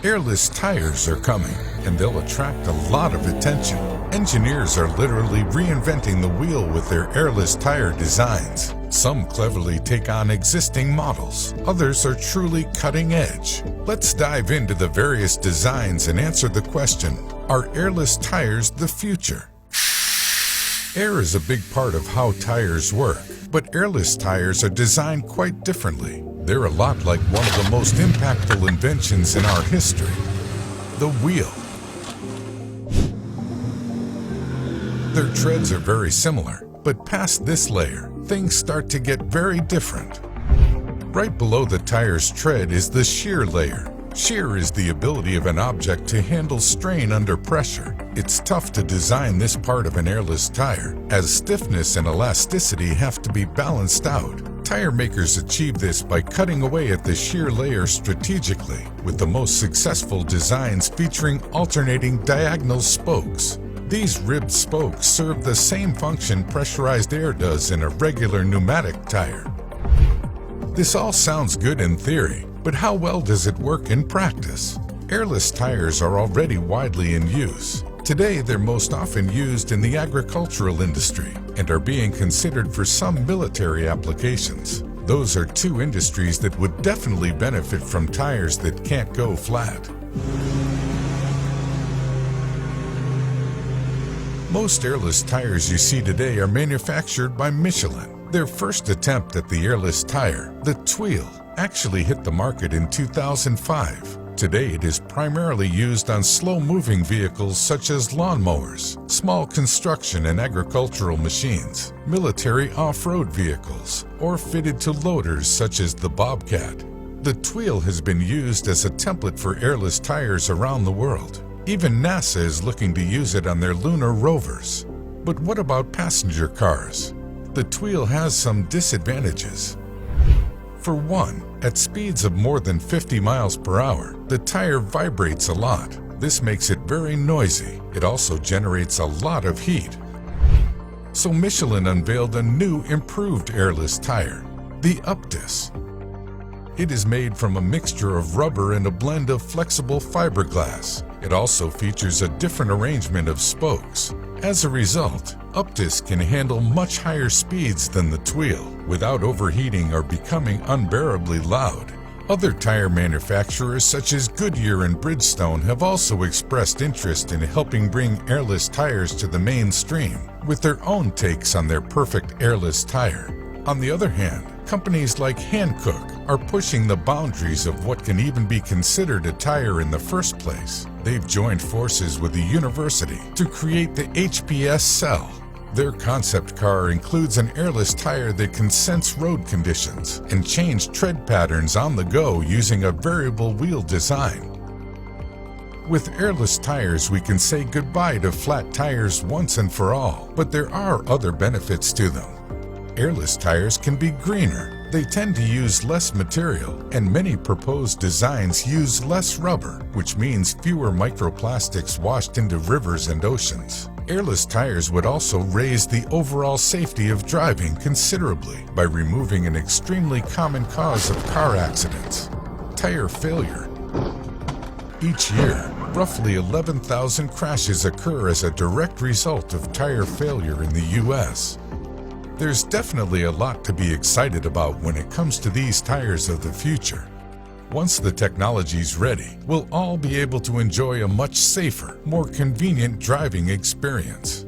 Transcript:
Airless tires are coming, and they'll attract a lot of attention. Engineers are literally reinventing the wheel with their airless tire designs. Some cleverly take on existing models, others are truly cutting edge. Let's dive into the various designs and answer the question, are airless tires the future? Air is a big part of how tires work, but airless tires are designed quite differently. They're a lot like one of the most impactful inventions in our history, the wheel. Their treads are very similar, but past this layer, things start to get very different. Right below the tire's tread is the shear layer. Shear is the ability of an object to handle strain under pressure. It's tough to design this part of an airless tire, as stiffness and elasticity have to be balanced out. Tire makers achieve this by cutting away at the shear layer strategically, with the most successful designs featuring alternating diagonal spokes. These ribbed spokes serve the same function pressurized air does in a regular pneumatic tire. This all sounds good in theory, but how well does it work in practice? Airless tires are already widely in use. Today, they're most often used in the agricultural industry and are being considered for some military applications. Those are two industries that would definitely benefit from tires that can't go flat. Most airless tires you see today are manufactured by Michelin. Their first attempt at the airless tire, the Tweel, actually hit the market in 2005. Today it is primarily used on slow-moving vehicles such as lawnmowers, small construction and agricultural machines, military off-road vehicles, or fitted to loaders such as the Bobcat. The Tweel has been used as a template for airless tires around the world. Even NASA is looking to use it on their lunar rovers. But what about passenger cars? The Tweel has some disadvantages. For one, at speeds of more than 50 miles per hour, the tire vibrates a lot. This makes it very noisy. It also generates a lot of heat. So Michelin unveiled a new improved airless tire, the Uptis. It is made from a mixture of rubber and a blend of flexible fiberglass. It also features a different arrangement of spokes. As a result, Uptis can handle much higher speeds than the Tweel without overheating or becoming unbearably loud. Other tire manufacturers such as Goodyear and Bridgestone have also expressed interest in helping bring airless tires to the mainstream with their own takes on their perfect airless tire. On the other hand, companies like Hankook are pushing the boundaries of what can even be considered a tire in the first place. They've joined forces with a university to create the HPS Cell. Their concept car includes an airless tire that can sense road conditions and change tread patterns on the go using a variable wheel design. With airless tires, we can say goodbye to flat tires once and for all, but there are other benefits to them. Airless tires can be greener. They tend to use less material, and many proposed designs use less rubber, which means fewer microplastics washed into rivers and oceans. Airless tires would also raise the overall safety of driving considerably by removing an extremely common cause of car accidents, tire failure. Each year, roughly 11,000 crashes occur as a direct result of tire failure in the US. There's definitely a lot to be excited about when it comes to these tires of the future. Once the technology's ready, we'll all be able to enjoy a much safer, more convenient driving experience.